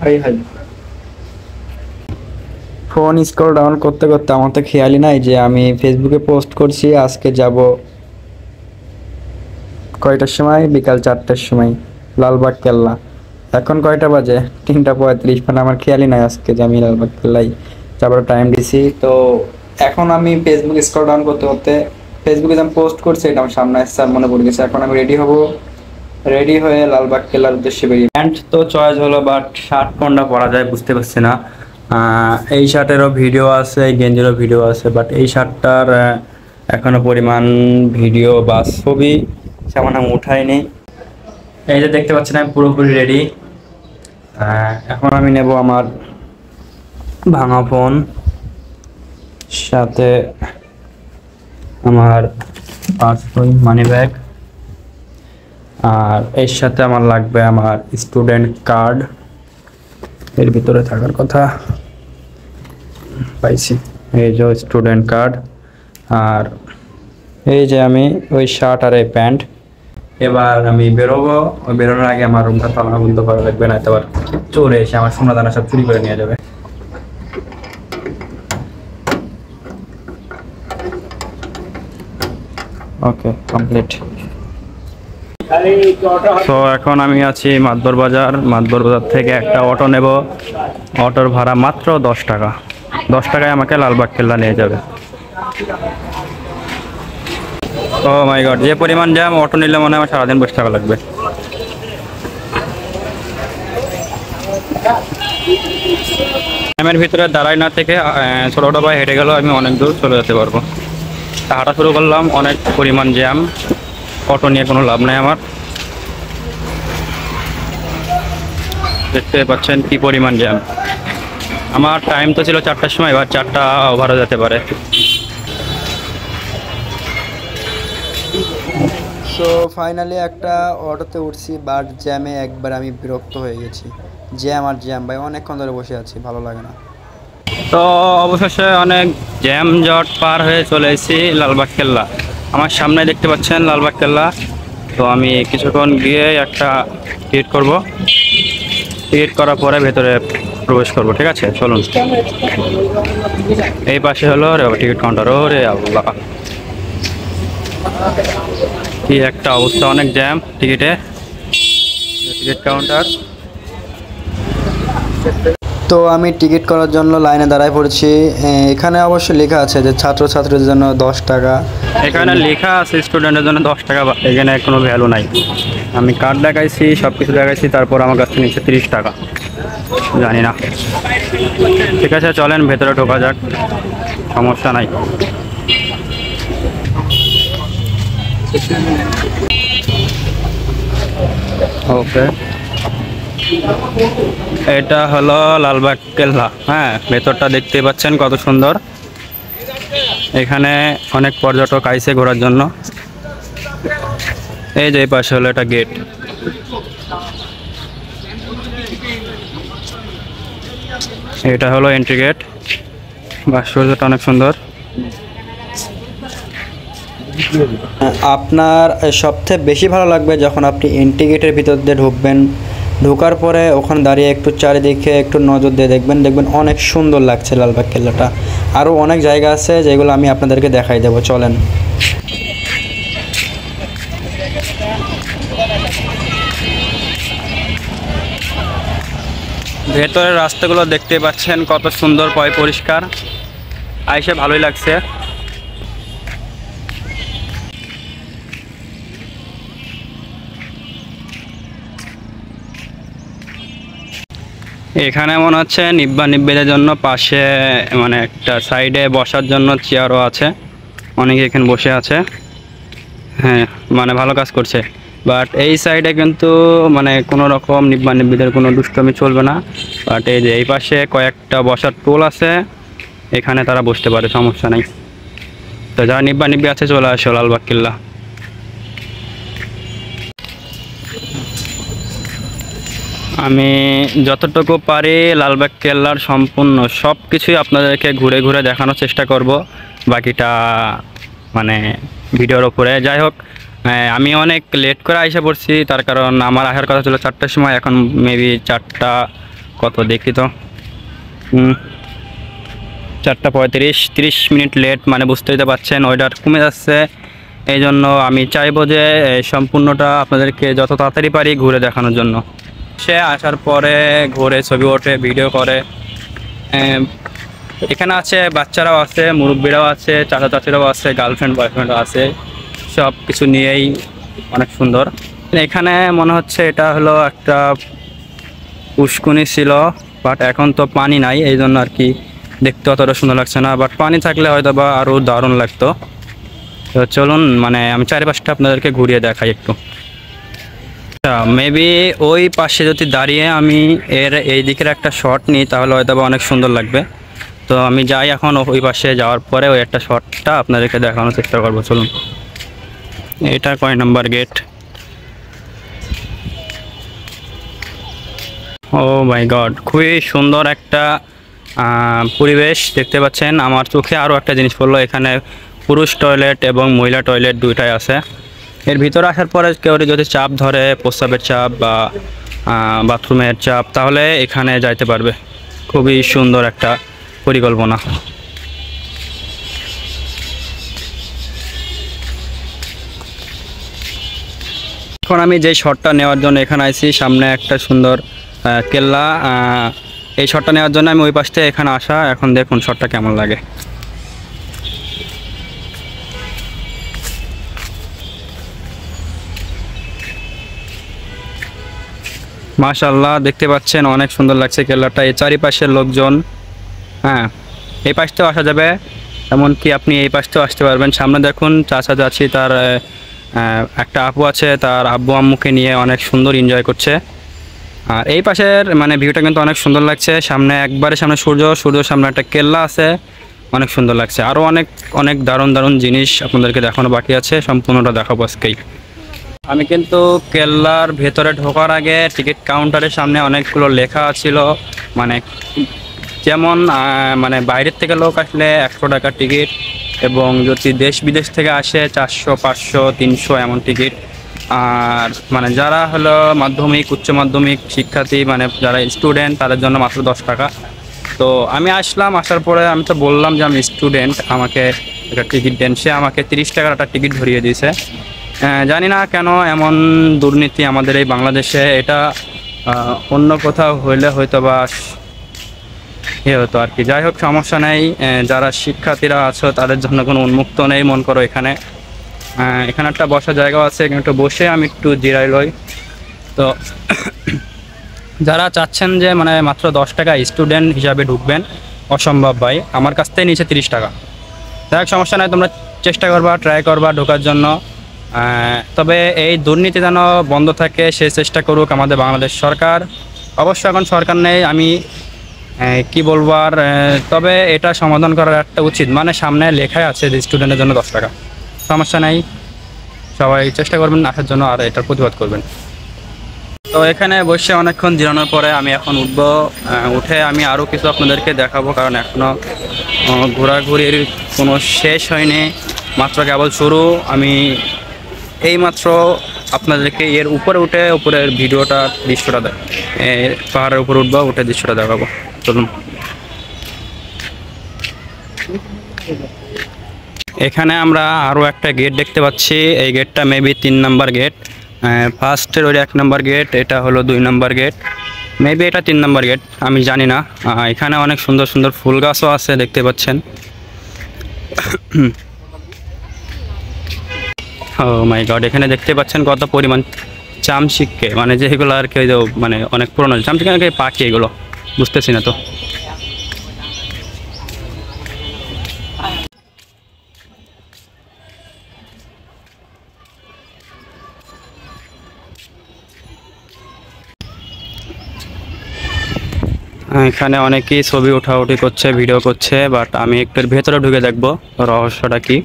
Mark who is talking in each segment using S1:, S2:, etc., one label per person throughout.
S1: High high. Phone scroll down করতে করতে আমার তো খেয়ালই নাই যে আমি ফেসবুকে পোস্ট করছি আজকে যাব কয়টার সময়, বিকাল 4টার সময় লালবাগ কেল্লা। এখন কয়টা বাজে? 3টা 35। মানে আমার খেয়ালই নাই আজকে যে আমি লালবাগ কেল্লাই যাবার টাইম দিছি। তো এখন আমি ফেসবুক স্ক্রল ডাউন করতে করতে ফেসবুকে যে আমি পোস্ট করছি এটা আমার সামনে আসছে আর মনে পড়ে গেছে। এখন আমি রেডি হব, রেডি হয়ে লালবাগ কেল্লার উদ্দেশ্যে বেরিয়ে। প্যান্ট তো চয়েস হলো, বাট শার্ট কোনটা পরা যায় বুঝতে পারছি না। এই শার্টেরও ভিডিও আছে, এই গেঞ্জিরও ভিডিও আছে, বাট এই শার্টটার এখনো পরিমাণ ভিডিও বা ছবি সেমন আমি উঠাইনি। এই যে দেখতে পাচ্ছেন আমি পুরোপুরি রেডি। এখন আমি নেব আমার ভাঙা ফোন, সাথে আমার পার্স বই, মানি ব্যাগ, আর এর সাথে আমার লাগবে আমার স্টুডেন্ট কার্ড। এর ভিতরে থাকার কথা, পাইছি। এই যে স্টুডেন্ট কার্ড, আর এই যে আমি ওই শার্ট আর এই প্যান্ট। এবার আমি বেরোবো। ওই বেরোনোর আগে আমার রুমটা তালা বন্ধ করা লাগবে, না তো আবার চলে এসে আমার সোনা দানা সব চুরি করে নিয়ে যাবে। ওকে, কমপ্লিট। তো এখন আমি আছি মাতবর বাজার। মাতবর বাজার থেকে একটা অটো নেব। অটোর ভাড়া মাত্র 10 টাকা। 10 টাকায় আমাকে লালবাগ কেল্লা নিয়ে যাবে। ও মাই গড, যে পরিমাণ জ্যাম! অটো নিলে মনে হয় আমার সারাদিন বসে থাকা লাগবে। জ্যামের ভিতরে দাঁড়াই না থেকে ছোটো ছোটো পায়ে হেঁটে গেলেও আমি অনেক দূর চলে যেতে পারবো। হাঁটা শুরু করলাম, অনেক পরিমাণ জ্যাম। অটো নিয়ে কোনো লাভ নেই আমার। দেখতে পাচ্ছেন কি পরিমাণ জ্যাম। আমার টাইম তো ছিল 4টার সময়, এবার 4টা ওভারও যেতে পারে। সো ফাইনালি একটা অটোতে উঠছি, বাট জ্যামে একবার আমি বিরক্ত হয়ে গেছি। জ্যাম আর জ্যাম ভাই, অনেকক্ষণ ধরে বসে আছি, ভালো লাগে না। তো অবশেষে অনেক জ্যাম জট পার হয়ে চলে এসেছি লালবাগ কেল্লা। আমার সামনে দেখতে পাচ্ছেন লালবাগ কেল্লা। তো আমি কিছুক্ষণ গিয়ে একটা টিকিট করব। টিকিট করার পরে ভেতরে প্রবেশ করব, ঠিক আছে? চলুন। এই পাশে হলো রে টিকিট কাউন্টার। ও রে আল্লাহ, কি একটা অবস্থা! অনেক জ্যাম টিকিটে। Ticket counter. তো আমি টিকিট করার জন্য লাইনে দাঁড়ায় পড়েছি। এখানে অবশ্য লেখা আছে যে ছাত্রছাত্রীদের জন্য 10 টাকা। এখানে লেখা আছে স্টুডেন্টের জন্য 10 টাকা, এখানে কোনো ভ্যালু নাই। আমি কার্ড দেখাইছি, সব কিছু দেখাইছি, তারপর আমার কাছ থেকে নিচ্ছে 30 টাকা। জানি না। ঠিক আছে, চলেন ভেতরে ঢোকা যাক, সমস্যা নাই। ওকে, এটা হলো লালবাগ কেল্লা। হ্যাঁ, ভেতরটা দেখতে পাচ্ছেন কত সুন্দর। এখানে অনেক পর্যটক আইছে ঘোরার জন্য। এই যে এই পাশে হলো এটা গেট। এটা হলো এন্ট্রি গেট। ভাস্কর্যটা অনেক সুন্দর। আপনার সবথেকে বেশি ভালো লাগবে যখন আপনি এন্ট্রি গেটের ভিতর দিয়ে ঢুকবেন। ঢোকার পরে ওখানে দাঁড়িয়ে একটু চারিদিকে একটু নজর দিয়ে দেখবেন, দেখবেন অনেক সুন্দর লাগছে লালবাগ কেল্লাটা। আরও অনেক জায়গা আছে যেগুলো আমি আপনাদেরকে দেখাই দেবো, চলেন। ভেতরের রাস্তাগুলো দেখতে পাচ্ছেন কত সুন্দর, পরিষ্কার। আইসে ভালোই লাগছে। এখানে মনে হচ্ছে নিব্বাদের জন্য পাশে মানে একটা সাইডে বসার জন্য চেয়ারও আছে। অনেকে এখানে বসে আছে। হ্যাঁ, মানে ভালো কাজ করছে। বাট এই সাইডে কিন্তু মানে কোনো রকম নিব্বাদের কোনো দুষ্টমি চলবে না। বাট এই যে এই পাশে কয়েকটা বসার টুল আছে, এখানে তারা বসতে পারে, সমস্যা নাই। তো যারা নিব্বি আছে চলে আসো লালবাগ কেল্লা। আমি যতটুকু পারি লালবাগ কেল্লার সম্পূর্ণ সব কিছুই আপনাদেরকে ঘুরে ঘুরে দেখানোর চেষ্টা করব। বাকিটা মানে ভিডিওর ওপরে। যাই হোক, আমি অনেক লেট করে আইসা পড়ছি, তার কারণ আমার আসার কথা ছিল 4টার সময়, এখন মেবি 4টা
S2: কত দেখি তো, 4:35, 30 মিনিট লেট, মানে বুঝতেই তো পারছেন ওয়েদার কমে যাচ্ছে। এই জন্য আমি চাইবো যে সম্পূর্ণটা আপনাদেরকে যত তাড়াতাড়ি পারি ঘুরে দেখানোর জন্য। সে আসার পরে ঘুরে ছবি ওঠে, ভিডিও করে। এখানে আছে বাচ্চারাও আছে, মুরব্বীরাও আছে, চাচা চাচিরাও আছে, গার্লফ্রেন্ড বয়ফ্রেন্ডও আছে, সব কিছু নিয়েই অনেক সুন্দর। এখানে মনে হচ্ছে এটা হলো একটা পুষ্কুনি ছিল, বাট এখন তো পানি নাই, এই জন্য আর কি দেখতে অতটা সুন্দর লাগছে না, বাট পানি থাকলে হয়তো বা আরও দারুণ লাগতো। তো চলুন, মানে আমি চারিপাশটা আপনাদেরকে ঘুরিয়ে দেখাই একটু। মেবি ওই পাশে যদি দাঁড়িয়ে আমি এই দিকের একটা শট নিই তাহলে হয়তো বা অনেক সুন্দর লাগবে। তো আমি যাই এখন, ওই পাশে যাওয়ার পরে ওই একটা শটটা আপনাদেরকে দেখানোর চেষ্টা করবো। চলুন, এটা কয় নাম্বার গেট? ও মাই গড, খুবই সুন্দর একটা পরিবেশ দেখতে পাচ্ছেন। আমার চোখে আরও একটা জিনিস পড়লো, এখানে পুরুষ টয়লেট এবং মহিলা টয়লেট দুইটাই আছে। এর ভিতরে আসার পরে কেউ যদি চাপ ধরে, প্রস্রাবের চাপ বা বাথরুমের চাপ, তাহলে এখানে যাইতে পারবে। খুবই সুন্দর একটা পরিকল্পনা। এখন আমি যেই শটটা নেওয়ার জন্য এখানে আইছি, সামনে একটা সুন্দর কেল্লা, এই শটটা নেওয়ার জন্য আমি ওই পাশ থেকে এখানে আসা। এখন দেখুন শটটা কেমন লাগে। মাশাআল্লাহ, দেখতে পাচ্ছেন অনেক সুন্দর লাগছে কেল্লাটা, এই চারিপাশের লোকজন। হ্যাঁ, এই পাশটাও আসা যাবে, এমনকি আপনি এই পাশটাও আসতে পারবেন। সামনে দেখুন চাচা চাচি, তার একটা আপু আছে, তার আব্বু আম্মুকে নিয়ে অনেক সুন্দর এনজয় করছে। আর এই পাশের মানে ভিউটা কিন্তু অনেক সুন্দর লাগছে। সামনে একবারে সামনে সূর্য সামনে একটা কেল্লা আছে, অনেক সুন্দর লাগছে। আরও অনেক অনেক দারুণ দারুণ জিনিস আপনাদেরকে দেখানো বাকি আছে, সম্পূর্ণটা দেখাবো আজকেই। আমি কিন্তু কেল্লার ভেতরে ঢোকার আগে টিকিট কাউন্টারের সামনে অনেকগুলো লেখা ছিল, মানে যেমন মানে বাইরের থেকে লোক আসলে 100 টাকা টিকিট, এবং যদি দেশ বিদেশ থেকে আসে 400, 500, 300 এমন টিকিট। আর মানে যারা হলো মাধ্যমিক, উচ্চ মাধ্যমিক শিক্ষার্থী, মানে যারা স্টুডেন্ট, তাদের জন্য মাত্র 10 টাকা। তো আমি আসলাম, আসার পরে আমি তো বললাম যে আমি স্টুডেন্ট, আমাকে একটা টিকিট দেন। সে আমাকে 30 টাকার একটা টিকিট ধরিয়ে দিয়েছে। জানি না কেন এমন দুর্নীতি আমাদের এই বাংলাদেশে। এটা অন্য কোথাও হইলে হয়তো বা হতো আর কি। যাই হোক, সমস্যা নেই। যারা শিক্ষার্থীরা আছো তাদের জন্য কোনো উন্মুক্ত নেই, মন করো। এখানে এখানে একটা বসার জায়গাও আছে, এখানে একটু বসে আমি একটু জিরাই লই। তো যারা চাচ্ছেন যে মানে মাত্র 10 টাকা স্টুডেন্ট হিসাবে ঢুকবেন, অসম্ভব ভাই। আমার কাছ থেকে নিচে 30 টাকা। যাই হোক, সমস্যা নাই, তোমরা চেষ্টা করবা, ট্রাই করবা ঢোকার জন্য। তবে এই দুর্নীতি যেন বন্ধ থাকে, সে চেষ্টা করুক আমাদের বাংলাদেশ সরকার। অবশ্য এখন সরকার নেই, আমি কি বলবো আর। তবে এটা সমাধান করার একটা উচিত, মানে সামনে লেখাই আছে যে স্টুডেন্টের জন্য 10 টাকা। সমস্যা নাই, সবাই চেষ্টা করবেন আসার জন্য আর এটার প্রতিবাদ করবেন। তো এখানে বসে অনেকক্ষণ জিরানোর পরে আমি এখন উঠবো। উঠে আমি আরও কিছু আপনাদেরকে দেখাবো, কারণ এখনও ঘোরাঘুরির কোনো শেষ হয়নি, মাত্র কেবল শুরু। আমি এইমাত্র আপনাদেরকে এর উপরে উঠে উপরের ভিডিওটা, দৃশ্যটা পাহাড়ের উপরে উঠবো, উঠে দৃশ্যটা দেখাবো। চলুন। এখানে আমরা আরও একটা গেট দেখতে পাচ্ছি। এই গেটটা মেবি 3 নাম্বার গেট। ফার্স্টের ওই 1 নাম্বার গেট, এটা হলো 2 নাম্বার গেট, মেবি এটা 3 নাম্বার গেট, আমি জানি না। এখানে অনেক সুন্দর সুন্দর ফুল গাছও আছে দেখতে পাচ্ছেন। ও মাই গড, এখানে দেখতে পাচ্ছেন কত পরিমাণ চামচিক্কে, মানে যেগুলো আর কি মানে অনেক পুরোনো চামচিক্কে নাকি পাখি, এগুলো বুঝতেছি না তো। এখানে অনেকেই ছবি ওঠাউঠি করছে, ভিডিও করছে, বাট আমি একটু ভেতরে ঢুকে দেখবো রহস্যটা কি।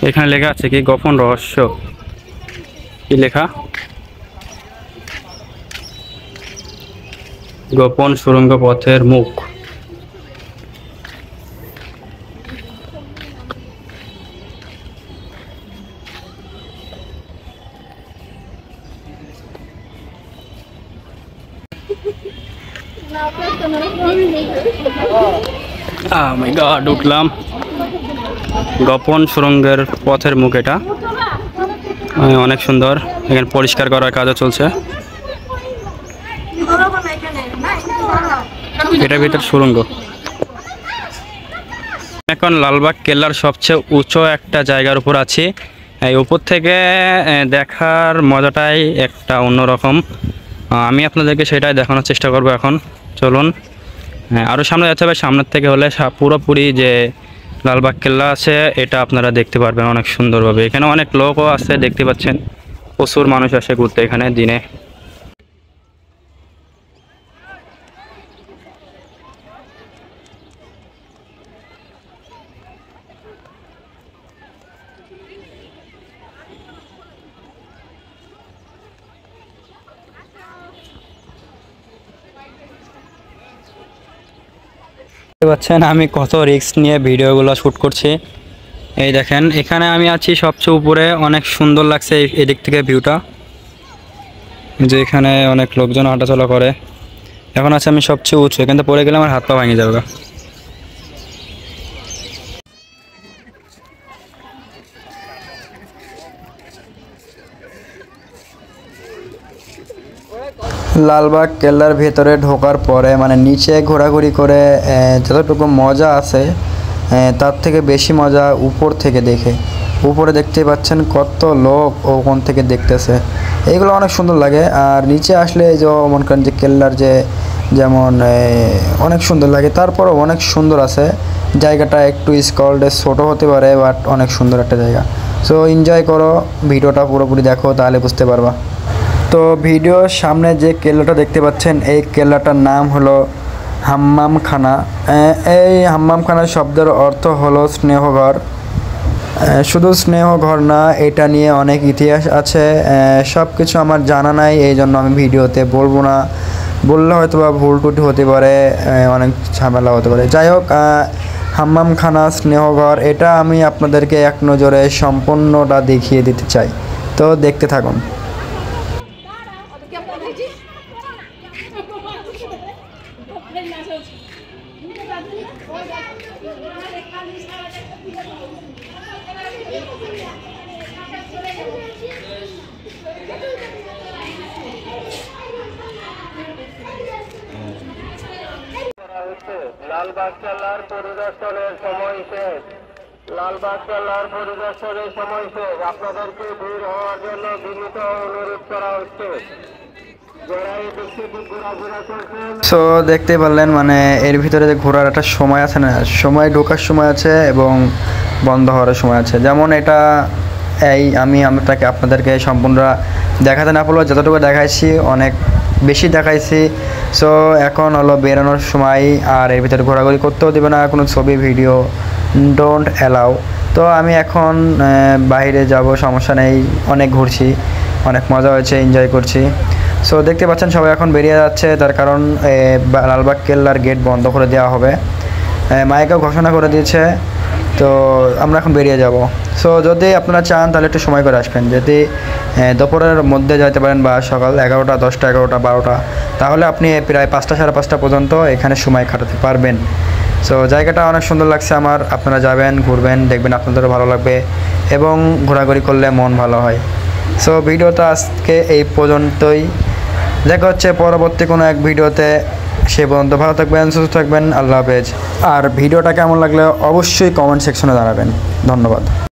S2: এখানে লেখা আছে কি গোপন রহস্য, কি লেখা? গোপন সুড়ঙ্গ পথের মুখ। মাই গড, উঠলাম। গোপন সুড়ঙ্গের পথের মুখ এটা, অনেক সুন্দর। এখানে পরিষ্কার করার কাজও চলছে। এটার ভিতর সুড়ঙ্গ। এখন লালবাগ কেল্লার সবচেয়ে উঁচু একটা জায়গার উপর আছি। এই উপর থেকে দেখার মজাটাই একটা অন্যরকম। আমি আপনাদেরকে সেটাই দেখানোর চেষ্টা করব এখন। চলুন, আরও সামনে যেতে হবে। সামনের থেকে হলে পুরোপুরি যে লালবাগ কেল্লা আছে এটা আপনারা দেখতে পারবেন অনেক সুন্দরভাবে। এখানে অনেক লোকও আছে, দেখতে পাচ্ছেন। প্রচুর মানুষ আসে ঘুরতে এখানে দিনে। দেখতে পাচ্ছেন আমি কত রিস্ক নিয়ে ভিডিওগুলো শ্যুট করছি। এই দেখেন, এখানে আমি আছি সবচেয়ে উপরে। অনেক সুন্দর লাগছে এদিক থেকে ভিউটা, যে এখানে অনেক লোকজন হাঁটাচলা করে। এখন আছে আমি সবচেয়ে উঁচু, এখান থেকে পড়ে গেলে আমার হাত পা ভেঙে যাবে।
S1: লালবাগ কেল্লার ভেতরে ঢোকার পরে মানে নিচে ঘোরাঘুরি করে যতটুকু মজা আছে তার থেকে বেশি মজা উপর থেকে দেখে। উপরে দেখতে পাচ্ছেন কত লোক ওখান থেকে দেখতেছে, এইগুলো অনেক সুন্দর লাগে। আর নিচে আসলে এই যে মনে করেন যে কেল্লার যে যেমন অনেক সুন্দর লাগে, তারপরও অনেক সুন্দর আছে জায়গাটা। একটু স্কলডে ছোটো হতে পারে, বাট অনেক সুন্দর একটা জায়গা। সো এনজয় করো, ভিডিওটা পুরোপুরি দেখো, তাহলে বুঝতে পারবা। তো ভিডিওর সামনে যে কেল্লাটা দেখতে পাচ্ছেন, এই কেল্লাটার নাম হলো হাম্মামখানা। এই হাম্মামখানা শব্দের অর্থ হলো স্নেহঘর। শুধু স্নেহঘর না, এটা নিয়ে অনেক ইতিহাস আছে। সব কিছু আমার জানা নাই, এই জন্য আমি ভিডিওতে বলবো না। বললে হয়তো বা ভুল টুটি হতে পারে, অনেক ঝামেলা হতে পারে। যাই হোক, হাম্মামখানা স্নেহঘর এটা আমি আপনাদেরকে এক নজরে সম্পূর্ণটা দেখিয়ে দিতে চাই। তো দেখতে থাকুন।
S3: লালবাগ কেল্লার পরিদর্শনের সময় শেষ। লালবাগ কেল্লার পরিদর্শনের সময় শেষ। আপনাদেরকে ভিড় হওয়ার জন্য বিনীত অনুরোধ করা হচ্ছে।
S1: সো দেখতে পারলেন মানে এর ভিতরে যে ঘোরার একটা সময় আছে না, সময় ঢোকার সময় আছে এবং বন্ধ হওয়ার সময় আছে। যেমন এটা আমি আপনাদেরকে সম্পূর্ণ দেখাতে না পারলেও যতটুকু দেখাইছি অনেক বেশি দেখাইছি। সো এখন হলো বেরোনোর সময়, আর এর ভিতরে ঘোরাঘুরি করতেও দেবে না, কোনো ছবি ভিডিও ডোন্ট অ্যালাউ। তো আমি এখন বাইরে যাব, সমস্যা নেই। অনেক ঘুরছি, অনেক মজা হয়েছে, এনজয় করছি। সো দেখতে পাচ্ছেন সবাই এখন বেরিয়ে যাচ্ছে, তার কারণ লালবাগ কেল্লার গেট বন্ধ করে দেওয়া হবে, মাইকেও ঘোষণা করে দিয়েছে। তো আমরা এখন বেরিয়ে যাব। সো যদি আপনারা চান তাহলে একটু সময় করে আসবেন। যদি দুপুরের মধ্যে যাইতে পারেন বা সকাল 11টা, 10টা, 11টা, 12টা, তাহলে আপনি প্রায় 5টা, 5:30 পর্যন্ত এখানে সময় কাটাতে পারবেন। সো জায়গাটা অনেক সুন্দর লাগছে আমার। আপনারা যাবেন, ঘুরবেন, দেখবেন আপনাদেরও ভালো লাগবে এবং ঘোরাঘুরি করলে মন ভালো হয়। সো ভিডিওটা আজকে এই পর্যন্তই। দেখা হচ্ছে পরবর্তী কোনো এক ভিডিওতে। সে পর্যন্ত ভালো থাকবেন, সুস্থ থাকবেন। আল্লাহ হাফেজ। আর ভিডিওটা কেমন লাগলে অবশ্যই কমেন্ট সেকশনে জানাবেন। ধন্যবাদ।